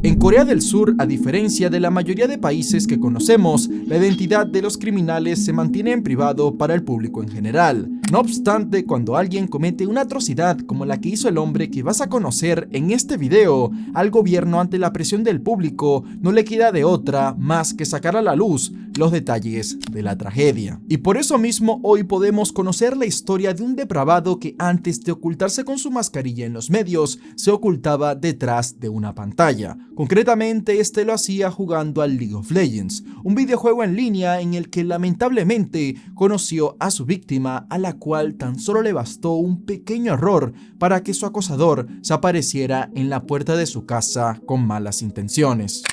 En Corea del Sur, a diferencia de la mayoría de países que conocemos, la identidad de los criminales se mantiene en privado para el público en general. No obstante, cuando alguien comete una atrocidad como la que hizo el hombre que vas a conocer en este video, al gobierno, ante la presión del público, no le queda de otra más que sacar a la luz los detalles de la tragedia. Y por eso mismo hoy podemos conocer la historia de un depravado que antes de ocultarse con su mascarilla en los medios, se ocultaba detrás de una pantalla. Concretamente, este lo hacía jugando al League of Legends, un videojuego en línea en el que lamentablemente conoció a su víctima, a la cual tan solo le bastó un pequeño error para que su acosador se apareciera en la puerta de su casa con malas intenciones.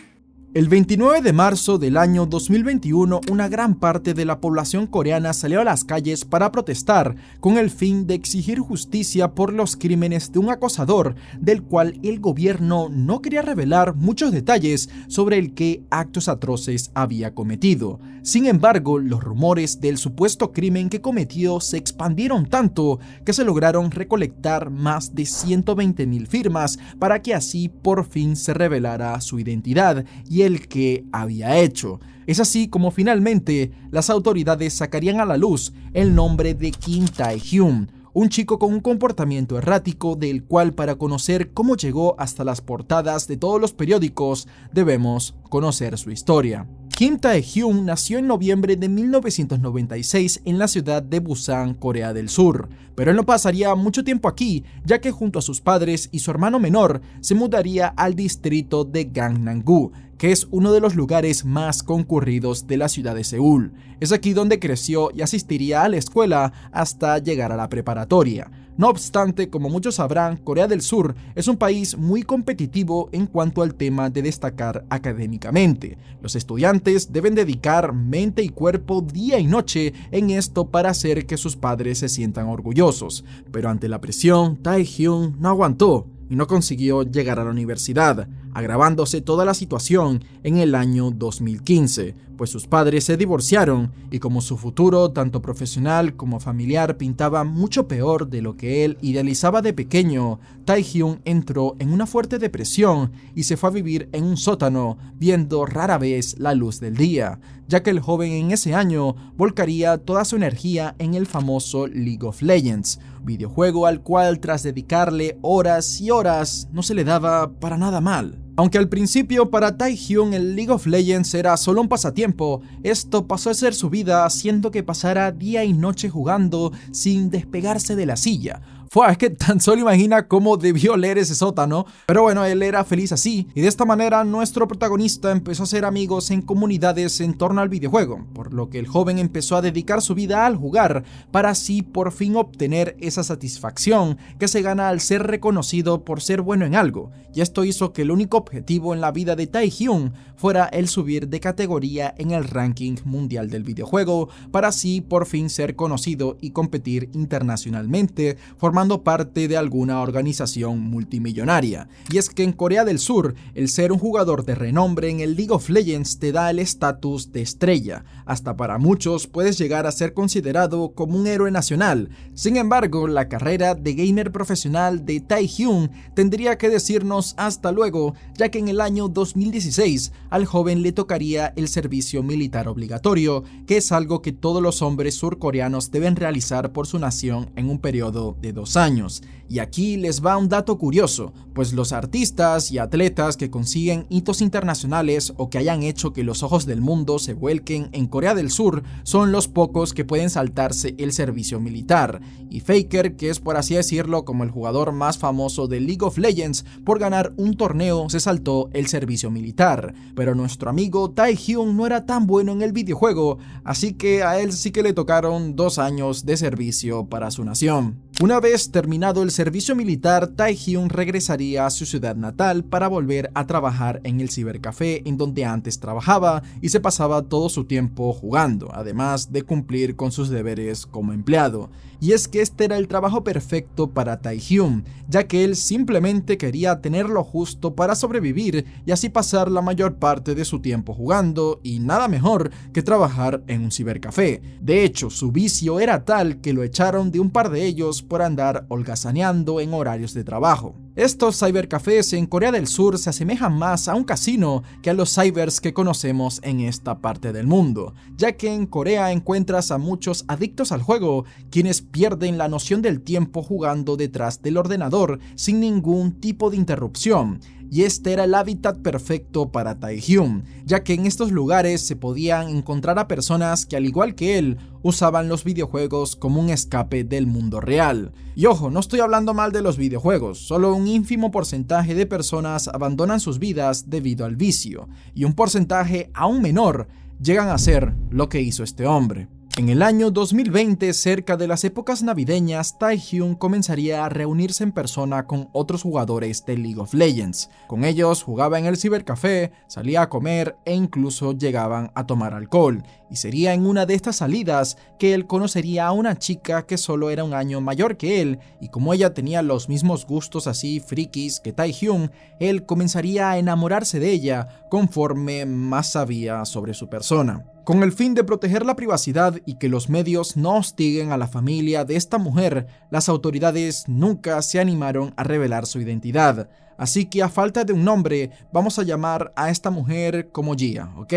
El 29 de marzo del año 2021, una gran parte de la población coreana salió a las calles para protestar con el fin de exigir justicia por los crímenes de un acosador del cual el gobierno no quería revelar muchos detalles sobre el qué actos atroces había cometido. Sin embargo, los rumores del supuesto crimen que cometió se expandieron tanto que se lograron recolectar más de 120,000 firmas para que así por fin se revelara su identidad y el que había hecho. Es así como finalmente las autoridades sacarían a la luz el nombre de Kim Tae-hyun, un chico con un comportamiento errático del cual, para conocer cómo llegó hasta las portadas de todos los periódicos, debemos conocer su historia. Kim Tae-hyun nació en noviembre de 1996 en la ciudad de Busan, Corea del Sur, pero él no pasaría mucho tiempo aquí, ya que junto a sus padres y su hermano menor se mudaría al distrito de Gangnam-gu, que es uno de los lugares más concurridos de la ciudad de Seúl. Es aquí donde creció y asistiría a la escuela hasta llegar a la preparatoria. No obstante, como muchos sabrán, Corea del Sur es un país muy competitivo en cuanto al tema de destacar académicamente. Los estudiantes deben dedicar mente y cuerpo día y noche en esto para hacer que sus padres se sientan orgullosos. Pero ante la presión, Tae-hyun no aguantó y no consiguió llegar a la universidad, agravándose toda la situación en el año 2015, pues sus padres se divorciaron y como su futuro, tanto profesional como familiar, pintaba mucho peor de lo que él idealizaba de pequeño, Tae-hyun entró en una fuerte depresión y se fue a vivir en un sótano, viendo rara vez la luz del día, ya que el joven en ese año volcaría toda su energía en el famoso League of Legends, videojuego al cual, tras dedicarle horas y horas, no se le daba para nada mal. Aunque al principio para Tae-hyun el League of Legends era solo un pasatiempo, esto pasó a ser su vida, haciendo que pasara día y noche jugando sin despegarse de la silla. Es que tan solo imagina cómo debió leer ese sótano, pero bueno, él era feliz así, y de esta manera nuestro protagonista empezó a hacer amigos en comunidades en torno al videojuego, por lo que el joven empezó a dedicar su vida al jugar, para así por fin obtener esa satisfacción que se gana al ser reconocido por ser bueno en algo, y esto hizo que el único objetivo en la vida de Tae-hyun fuera el subir de categoría en el ranking mundial del videojuego, para así por fin ser conocido y competir internacionalmente, formando parte de alguna organización multimillonaria. Y es que en Corea del Sur, el ser un jugador de renombre en el League of Legends te da el estatus de estrella. Hasta para muchos puedes llegar a ser considerado como un héroe nacional. Sin embargo, la carrera de gamer profesional de Tae-hyun tendría que decirnos hasta luego, ya que en el año 2016 al joven le tocaría el servicio militar obligatorio, que es algo que todos los hombres surcoreanos deben realizar por su nación en un periodo de 2 años. Y aquí les va un dato curioso, pues los artistas y atletas que consiguen hitos internacionales o que hayan hecho que los ojos del mundo se vuelquen en Corea del Sur son los pocos que pueden saltarse el servicio militar. Y Faker, que es por así decirlo como el jugador más famoso de League of Legends, por ganar un torneo se saltó el servicio militar. Pero nuestro amigo Tae-hyun no era tan bueno en el videojuego, así que a él sí que le tocaron 2 años de servicio para su nación. Una vez terminado el servicio militar, Tae-hyun regresaría a su ciudad natal para volver a trabajar en el cibercafé en donde antes trabajaba y se pasaba todo su tiempo jugando, además de cumplir con sus deberes como empleado. Y es que este era el trabajo perfecto para Tae-hyun, ya que él simplemente quería tener lo justo para sobrevivir y así pasar la mayor parte de su tiempo jugando, y nada mejor que trabajar en un cibercafé. De hecho, su vicio era tal que lo echaron de un par de ellos por andar holgazaneando en horarios de trabajo. Estos cybercafés en Corea del Sur se asemejan más a un casino que a los cybers que conocemos en esta parte del mundo, ya que en Corea encuentras a muchos adictos al juego, quienes pierden la noción del tiempo jugando detrás del ordenador sin ningún tipo de interrupción. Y este era el hábitat perfecto para Taehyung, ya que en estos lugares se podían encontrar a personas que, al igual que él, usaban los videojuegos como un escape del mundo real. Y ojo, no estoy hablando mal de los videojuegos, solo un ínfimo porcentaje de personas abandonan sus vidas debido al vicio, y un porcentaje aún menor llegan a hacer lo que hizo este hombre. En el año 2020, cerca de las épocas navideñas, Taehyung comenzaría a reunirse en persona con otros jugadores de League of Legends. Con ellos jugaba en el cibercafé, salía a comer e incluso llegaban a tomar alcohol. Y sería en una de estas salidas que él conocería a una chica que solo era un año mayor que él, y como ella tenía los mismos gustos así frikis que Taehyung, él comenzaría a enamorarse de ella conforme más sabía sobre su persona. Con el fin de proteger la privacidad y que los medios no hostiguen a la familia de esta mujer, las autoridades nunca se animaron a revelar su identidad. Así que a falta de un nombre, vamos a llamar a esta mujer como Gia, ¿ok?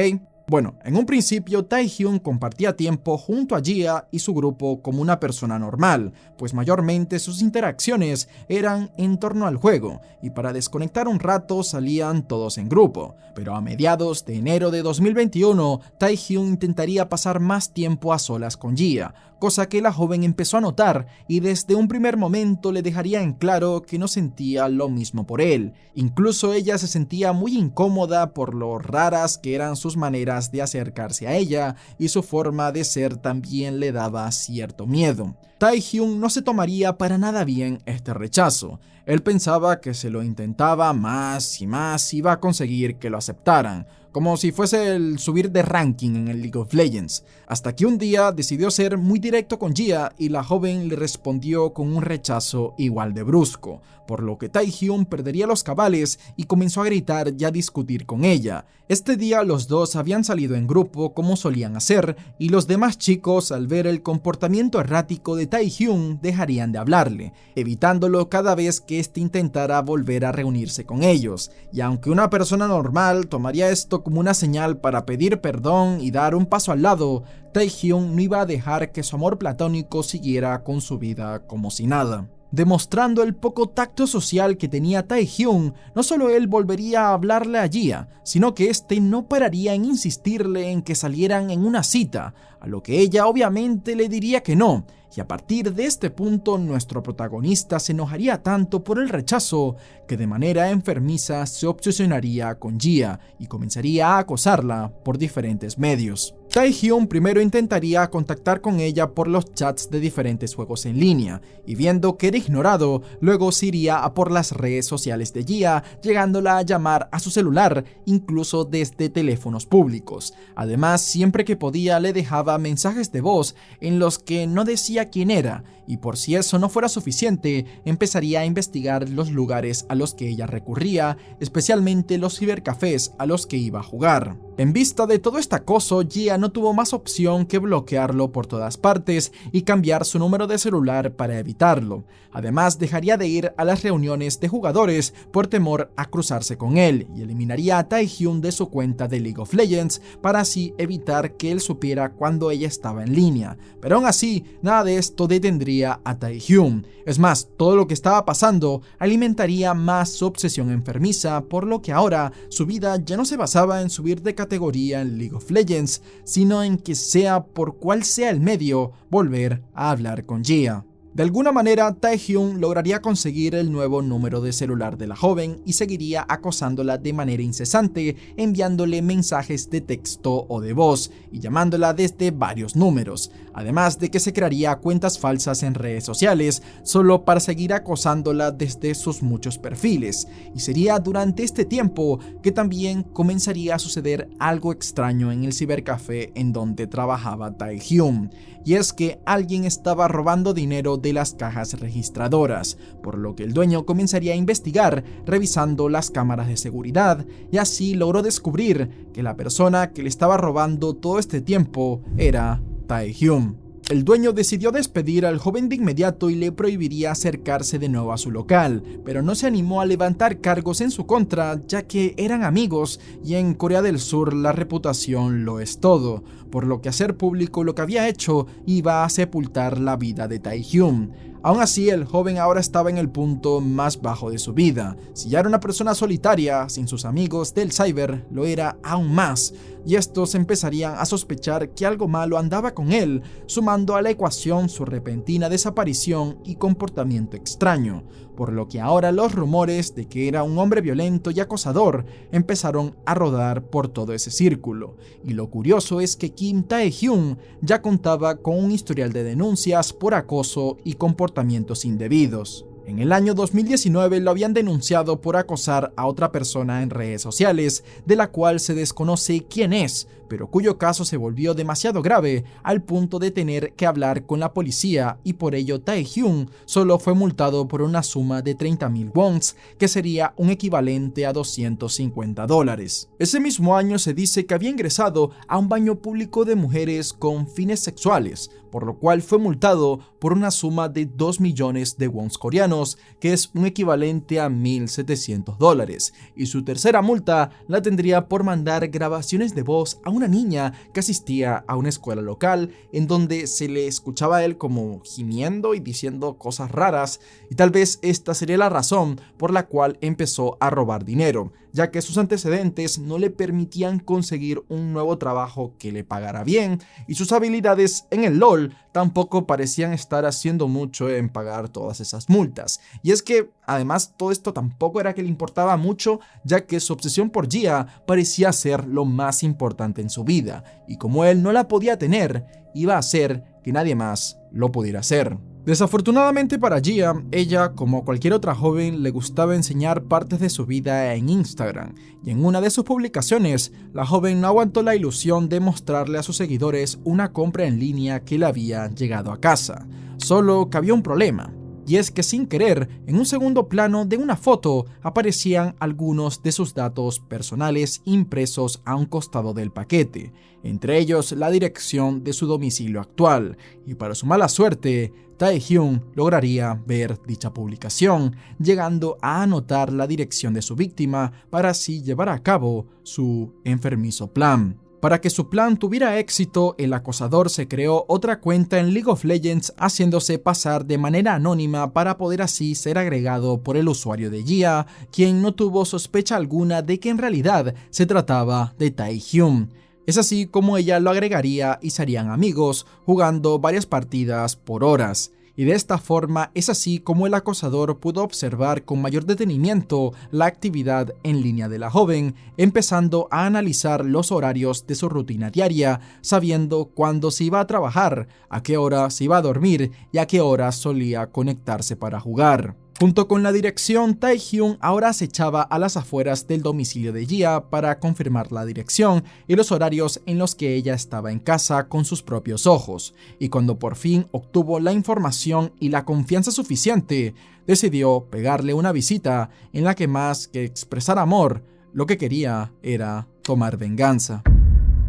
Bueno, en un principio Taehyung compartía tiempo junto a Gia y su grupo como una persona normal, pues mayormente sus interacciones eran en torno al juego, y para desconectar un rato salían todos en grupo. Pero a mediados de enero de 2021, Taehyung intentaría pasar más tiempo a solas con Gia, cosa que la joven empezó a notar y desde un primer momento le dejaría en claro que no sentía lo mismo por él. Incluso ella se sentía muy incómoda por lo raras que eran sus maneras de acercarse a ella, y su forma de ser también le daba cierto miedo. Taehyung no se tomaría para nada bien este rechazo. Él pensaba que si lo intentaba más y más iba a conseguir que lo aceptaran, como si fuese el subir de ranking en el League of Legends, hasta que un día decidió ser muy directo con Gia y la joven le respondió con un rechazo igual de brusco, por lo que Taehyung perdería los cabales y comenzó a gritar y a discutir con ella. Este día los dos habían salido en grupo como solían hacer, y los demás chicos, al ver el comportamiento errático de Taehyung, dejarían de hablarle, evitándolo cada vez que éste intentara volver a reunirse con ellos. Y aunque una persona normal tomaría esto como una señal para pedir perdón y dar un paso al lado, Taehyung no iba a dejar que su amor platónico siguiera con su vida como si nada. Demostrando el poco tacto social que tenía Taehyung, no solo él volvería a hablarle a Gia, sino que este no pararía en insistirle en que salieran en una cita, a lo que ella obviamente le diría que no, y a partir de este punto nuestro protagonista se enojaría tanto por el rechazo que de manera enfermiza se obsesionaría con Gia y comenzaría a acosarla por diferentes medios. Taehyung primero intentaría contactar con ella por los chats de diferentes juegos en línea, y viendo que era ignorado, luego se iría a por las redes sociales de Gia, llegándola a llamar a su celular, incluso desde teléfonos públicos. Además, siempre que podía le dejaba mensajes de voz en los que no decía quién era, y por si eso no fuera suficiente, empezaría a investigar los lugares a los que ella recurría, especialmente los cibercafés a los que iba a jugar. En vista de todo este acoso, Gia no tuvo más opción que bloquearlo por todas partes y cambiar su número de celular para evitarlo. Además, dejaría de ir a las reuniones de jugadores por temor a cruzarse con él, y eliminaría a Taehyung de su cuenta de League of Legends para así evitar que él supiera cuando ella estaba en línea. Pero aún así, nada de esto detendría a Taehyung. Es más, todo lo que estaba pasando alimentaría más su obsesión enfermiza, por lo que ahora su vida ya no se basaba en subir de categoría en League of Legends, sino en que sea por cual sea el medio, volver a hablar con Gia. De alguna manera, Taehyung lograría conseguir el nuevo número de celular de la joven y seguiría acosándola de manera incesante, enviándole mensajes de texto o de voz y llamándola desde varios números, además de que se crearía cuentas falsas en redes sociales solo para seguir acosándola desde sus muchos perfiles. Y sería durante este tiempo que también comenzaría a suceder algo extraño en el cibercafé en donde trabajaba Taehyung, y es que alguien estaba robando dinero de las cajas registradoras, por lo que el dueño comenzaría a investigar revisando las cámaras de seguridad, y así logró descubrir que la persona que le estaba robando todo este tiempo era Taehyung. El dueño decidió despedir al joven de inmediato y le prohibiría acercarse de nuevo a su local, pero no se animó a levantar cargos en su contra, ya que eran amigos y en Corea del Sur la reputación lo es todo, por lo que hacer público lo que había hecho iba a sepultar la vida de Taehyung. Aún así, el joven ahora estaba en el punto más bajo de su vida. Si ya era una persona solitaria, sin sus amigos del cyber, lo era aún más, y estos empezarían a sospechar que algo malo andaba con él, sumando a la ecuación su repentina desaparición y comportamiento extraño, por lo que ahora los rumores de que era un hombre violento y acosador empezaron a rodar por todo ese círculo. Y lo curioso es que Kim Tae-hyun ya contaba con un historial de denuncias por acoso y comportamientos indebidos. En el año 2019 lo habían denunciado por acosar a otra persona en redes sociales, de la cual se desconoce quién es, pero cuyo caso se volvió demasiado grave al punto de tener que hablar con la policía, y por ello Taehyung solo fue multado por una suma de 30.000 wons, que sería un equivalente a $250. Ese mismo año se dice que había ingresado a un baño público de mujeres con fines sexuales, por lo cual fue multado por una suma de 2 millones de wons coreanos, que es un equivalente a $1.700, y su tercera multa la tendría por mandar grabaciones de voz a una niña que asistía a una escuela local, en donde se le escuchaba a él como gimiendo y diciendo cosas raras, y tal vez esta sería la razón por la cual empezó a robar dinero, ya que sus antecedentes no le permitían conseguir un nuevo trabajo que le pagara bien, y sus habilidades en el LoL tampoco parecían estar haciendo mucho en pagar todas esas multas. Y es que además todo esto tampoco era que le importaba mucho, ya que su obsesión por Gia parecía ser lo más importante en su vida, y como él no la podía tener, iba a hacer que nadie más lo pudiera hacer. Desafortunadamente para Gia, ella, como cualquier otra joven, le gustaba enseñar partes de su vida en Instagram, y en una de sus publicaciones, la joven no aguantó la ilusión de mostrarle a sus seguidores una compra en línea que le había llegado a casa. Solo que había un problema. Y es que sin querer, en un segundo plano de una foto, aparecían algunos de sus datos personales impresos a un costado del paquete, entre ellos la dirección de su domicilio actual, y para su mala suerte, Taehyung lograría ver dicha publicación, llegando a anotar la dirección de su víctima para así llevar a cabo su enfermizo plan. Para que su plan tuviera éxito, el acosador se creó otra cuenta en League of Legends haciéndose pasar de manera anónima para poder así ser agregado por el usuario de Gia, quien no tuvo sospecha alguna de que en realidad se trataba de Taehyung. Es así como ella lo agregaría y serían amigos, jugando varias partidas por horas. Y de esta forma es así como el acosador pudo observar con mayor detenimiento la actividad en línea de la joven, empezando a analizar los horarios de su rutina diaria, sabiendo cuándo se iba a trabajar, a qué hora se iba a dormir y a qué hora solía conectarse para jugar. Junto con la dirección, Taehyung ahora acechaba a las afueras del domicilio de Gia para confirmar la dirección y los horarios en los que ella estaba en casa con sus propios ojos, y cuando por fin obtuvo la información y la confianza suficiente, decidió pegarle una visita en la que más que expresar amor, lo que quería era tomar venganza.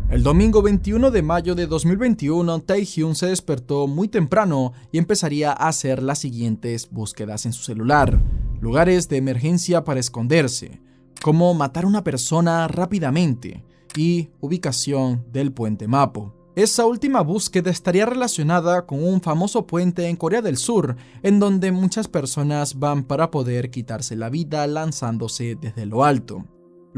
El domingo 21 de mayo de 2021, Taehyung se despertó muy temprano y empezaría a hacer las siguientes búsquedas en su celular. Lugares de emergencia para esconderse, cómo matar a una persona rápidamente y ubicación del puente Mapo. Esa última búsqueda estaría relacionada con un famoso puente en Corea del Sur, en donde muchas personas van para poder quitarse la vida lanzándose desde lo alto.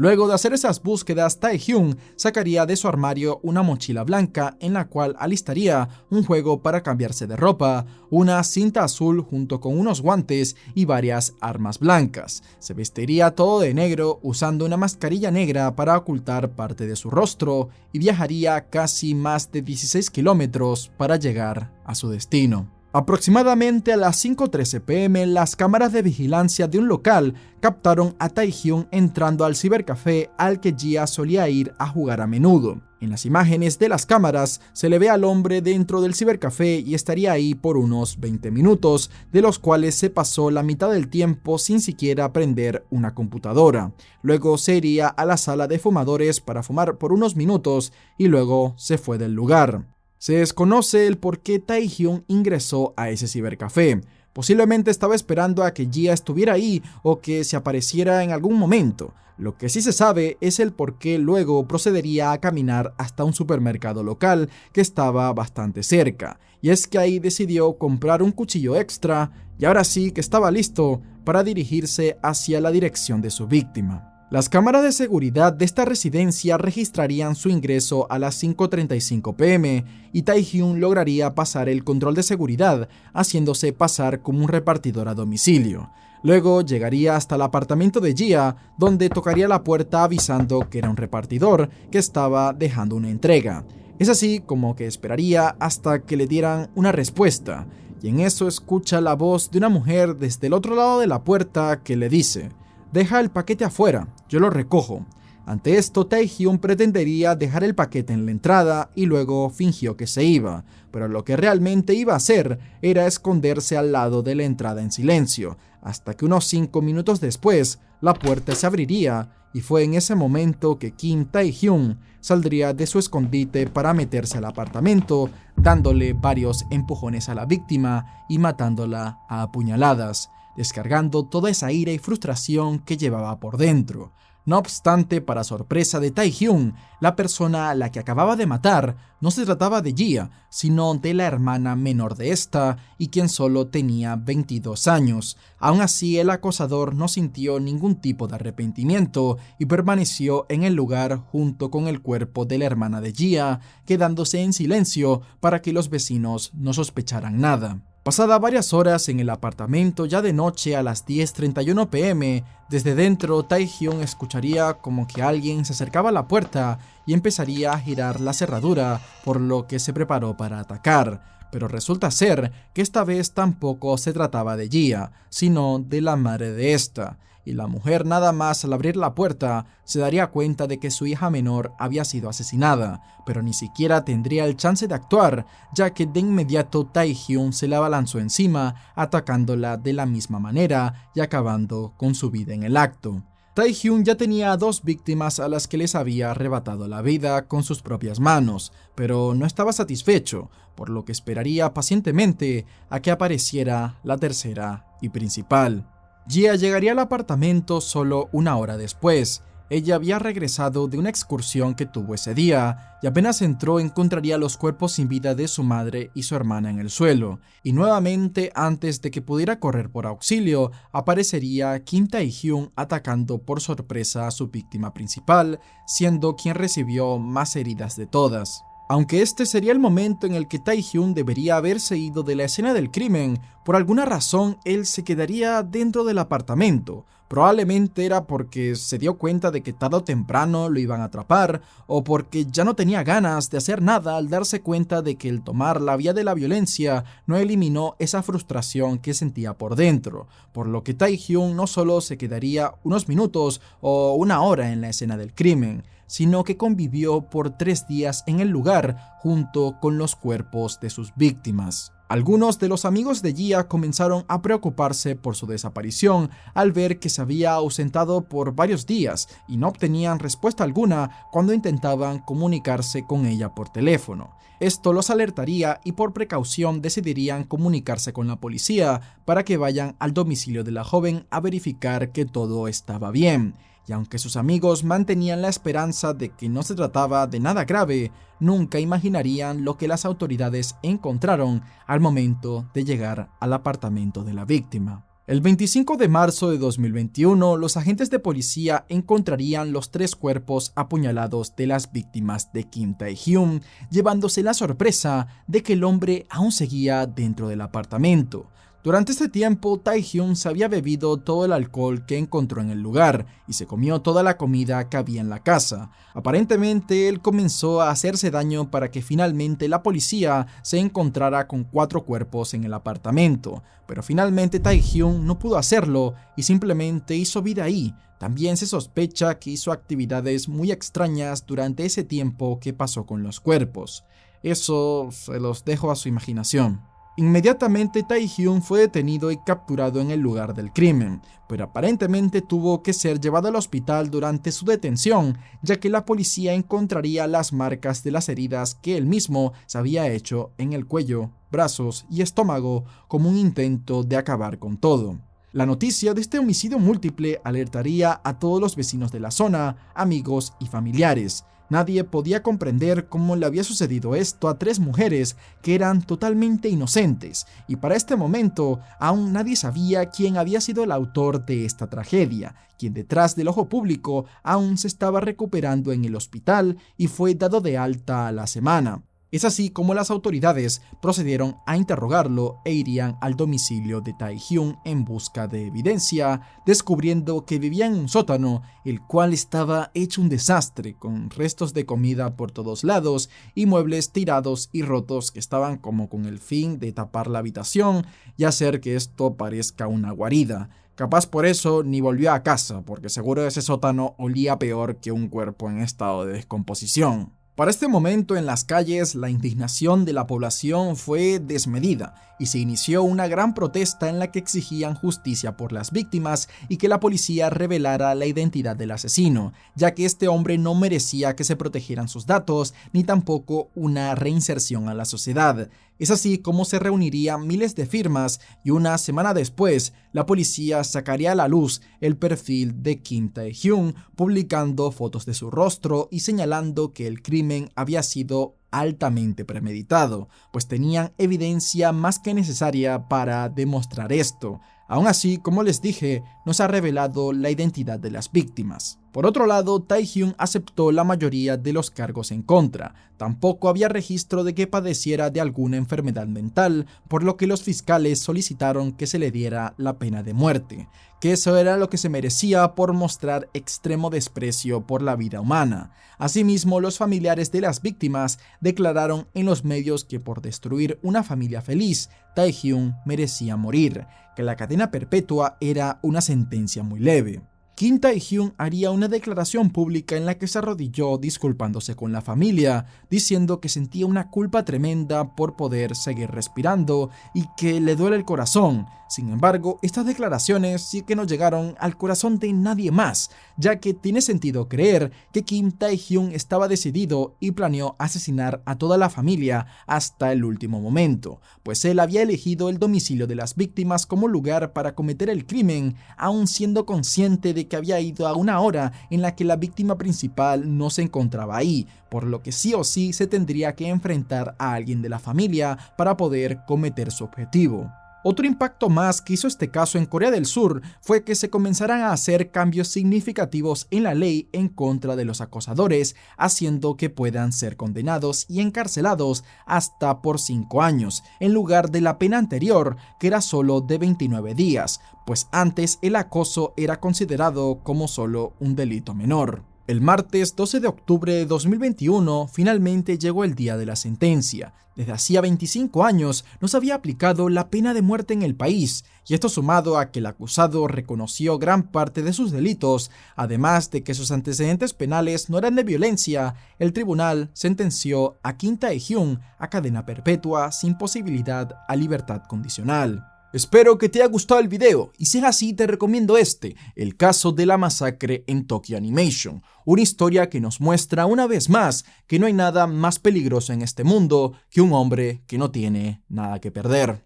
Luego de hacer esas búsquedas, Taehyung sacaría de su armario una mochila blanca en la cual alistaría un juego para cambiarse de ropa, una cinta azul junto con unos guantes y varias armas blancas. Se vestiría todo de negro usando una mascarilla negra para ocultar parte de su rostro y viajaría casi más de 16 kilómetros para llegar a su destino. Aproximadamente a las 5:13 p.m, las cámaras de vigilancia de un local captaron a Taehyung entrando al cibercafé al que Gia solía ir a jugar a menudo. En las imágenes de las cámaras se le ve al hombre dentro del cibercafé y estaría ahí por unos 20 minutos, de los cuales se pasó la mitad del tiempo sin siquiera prender una computadora. Luego se iría a la sala de fumadores para fumar por unos minutos y luego se fue del lugar. Se desconoce el por qué Tae-hyun ingresó a ese cibercafé. Posiblemente estaba esperando a que Jia estuviera ahí o que se apareciera en algún momento. Lo que sí se sabe es el por qué luego procedería a caminar hasta un supermercado local que estaba bastante cerca. Y es que ahí decidió comprar un cuchillo extra y ahora sí que estaba listo para dirigirse hacia la dirección de su víctima. Las cámaras de seguridad de esta residencia registrarían su ingreso a las 5:35 p.m. y Tae-hyun lograría pasar el control de seguridad, haciéndose pasar como un repartidor a domicilio. Luego llegaría hasta el apartamento de Jia, donde tocaría la puerta avisando que era un repartidor que estaba dejando una entrega. Es así como que esperaría hasta que le dieran una respuesta, y en eso escucha la voz de una mujer desde el otro lado de la puerta que le dice: «Deja el paquete afuera, yo lo recojo». Ante esto, Tae-hyun pretendería dejar el paquete en la entrada y luego fingió que se iba, pero lo que realmente iba a hacer era esconderse al lado de la entrada en silencio, hasta que unos 5 minutos después la puerta se abriría y fue en ese momento que Kim Tae-hyun saldría de su escondite para meterse al apartamento, dándole varios empujones a la víctima y matándola a apuñaladas, descargando toda esa ira y frustración que llevaba por dentro. No obstante, para sorpresa de Tae-hyun, la persona a la que acababa de matar no se trataba de Jia, sino de la hermana menor de esta, y quien solo tenía 22 años. Aún así, el acosador no sintió ningún tipo de arrepentimiento y permaneció en el lugar junto con el cuerpo de la hermana de Jia, quedándose en silencio para que los vecinos no sospecharan nada. Pasada varias horas en el apartamento, ya de noche a las 10:31 p.m, desde dentro Tae-hyun escucharía como que alguien se acercaba a la puerta y empezaría a girar la cerradura, por lo que se preparó para atacar. Pero resulta ser que esta vez tampoco se trataba de Jia, sino de la madre de esta. Y la mujer nada más al abrir la puerta se daría cuenta de que su hija menor había sido asesinada, pero ni siquiera tendría el chance de actuar, ya que de inmediato Tae-hyun se la abalanzó encima, atacándola de la misma manera y acabando con su vida en el acto. Tae-hyun ya tenía 2 víctimas a las que les había arrebatado la vida con sus propias manos, pero no estaba satisfecho, por lo que esperaría pacientemente a que apareciera la tercera y principal. Jia llegaría al apartamento solo 1 hora después. Ella había regresado de una excursión que tuvo ese día y apenas entró encontraría los cuerpos sin vida de su madre y su hermana en el suelo. Y nuevamente, antes de que pudiera correr por auxilio, aparecería Kim Tae-hyun atacando por sorpresa a su víctima principal, siendo quien recibió más heridas de todas. Aunque este sería el momento en el que Tae-hyun debería haberse ido de la escena del crimen, por alguna razón él se quedaría dentro del apartamento. Probablemente era porque se dio cuenta de que tarde o temprano lo iban a atrapar, o porque ya no tenía ganas de hacer nada al darse cuenta de que el tomar la vía de la violencia no eliminó esa frustración que sentía por dentro, por lo que Tae-hyun no solo se quedaría unos minutos o 1 hora en la escena del crimen, sino que convivió por 3 días en el lugar junto con los cuerpos de sus víctimas. Algunos de los amigos de Jia comenzaron a preocuparse por su desaparición al ver que se había ausentado por varios días y no obtenían respuesta alguna cuando intentaban comunicarse con ella por teléfono. Esto los alertaría y por precaución decidirían comunicarse con la policía para que vayan al domicilio de la joven a verificar que todo estaba bien. Y aunque sus amigos mantenían la esperanza de que no se trataba de nada grave, nunca imaginarían lo que las autoridades encontraron al momento de llegar al apartamento de la víctima. El 25 de marzo de 2021, los agentes de policía encontrarían los 3 cuerpos apuñalados de las víctimas de Kim Tae-hyun, llevándose la sorpresa de que el hombre aún seguía dentro del apartamento. Durante este tiempo, Tae-hyun se había bebido todo el alcohol que encontró en el lugar y se comió toda la comida que había en la casa. Aparentemente, él comenzó a hacerse daño para que finalmente la policía se encontrara con 4 cuerpos en el apartamento, pero finalmente Tae-hyun no pudo hacerlo y simplemente hizo vida ahí. También se sospecha que hizo actividades muy extrañas durante ese tiempo que pasó con los cuerpos. Eso se los dejo a su imaginación. Inmediatamente Tae-hyun fue detenido y capturado en el lugar del crimen, pero aparentemente tuvo que ser llevado al hospital durante su detención, ya que la policía encontraría las marcas de las heridas que él mismo se había hecho en el cuello, brazos y estómago como un intento de acabar con todo. La noticia de este homicidio múltiple alertaría a todos los vecinos de la zona, amigos y familiares. Nadie podía comprender cómo le había sucedido esto a 3 mujeres que eran totalmente inocentes, y para este momento aún nadie sabía quién había sido el autor de esta tragedia, quien detrás del ojo público aún se estaba recuperando en el hospital y fue dado de alta a la semana. Es así como las autoridades procedieron a interrogarlo e irían al domicilio de Tae-hyun en busca de evidencia, descubriendo que vivía en un sótano, el cual estaba hecho un desastre, con restos de comida por todos lados y muebles tirados y rotos que estaban como con el fin de tapar la habitación y hacer que esto parezca una guarida. Capaz por eso ni volvió a casa, porque seguro ese sótano olía peor que un cuerpo en estado de descomposición. Para este momento en las calles, la indignación de la población fue desmedida y se inició una gran protesta en la que exigían justicia por las víctimas y que la policía revelara la identidad del asesino, ya que este hombre no merecía que se protegieran sus datos ni tampoco una reinserción a la sociedad. Es así como se reunirían miles de firmas y una semana después, la policía sacaría a la luz el perfil de Kim Tae-hyun, publicando fotos de su rostro y señalando que el crimen había sido altamente premeditado, pues tenían evidencia más que necesaria para demostrar esto. Aún así, como les dije, no se ha revelado la identidad de las víctimas. Por otro lado, Tae-hyun aceptó la mayoría de los cargos en contra. Tampoco había registro de que padeciera de alguna enfermedad mental, por lo que los fiscales solicitaron que se le diera la pena de muerte, que eso era lo que se merecía por mostrar extremo desprecio por la vida humana. Asimismo, los familiares de las víctimas declararon en los medios que por destruir una familia feliz, Tae-hyun merecía morir, que la cadena perpetua era una sentencia muy leve. Kim Tae-hyun haría una declaración pública en la que se arrodilló disculpándose con la familia, diciendo que sentía una culpa tremenda por poder seguir respirando y que le duele el corazón. Sin embargo, estas declaraciones sí que no llegaron al corazón de nadie más, ya que tiene sentido creer que Kim Tae-hyun estaba decidido y planeó asesinar a toda la familia hasta el último momento, pues él había elegido el domicilio de las víctimas como lugar para cometer el crimen, aun siendo consciente de que había ido a una hora en la que la víctima principal no se encontraba ahí, por lo que sí o sí se tendría que enfrentar a alguien de la familia para poder cometer su objetivo. Otro impacto más que hizo este caso en Corea del Sur fue que se comenzaran a hacer cambios significativos en la ley en contra de los acosadores, haciendo que puedan ser condenados y encarcelados hasta por 5 años, en lugar de la pena anterior, que era solo de 29 días, pues antes el acoso era considerado como solo un delito menor. El martes 12 de octubre de 2021 finalmente llegó el día de la sentencia. Desde hacía 25 años no se había aplicado la pena de muerte en el país, y esto sumado a que el acusado reconoció gran parte de sus delitos, además de que sus antecedentes penales no eran de violencia, el tribunal sentenció a Kim Tae-hyun a cadena perpetua sin posibilidad a libertad condicional. Espero que te haya gustado el video, y si es así te recomiendo el caso de la masacre en Tokyo Animation, una historia que nos muestra una vez más que no hay nada más peligroso en este mundo que un hombre que no tiene nada que perder.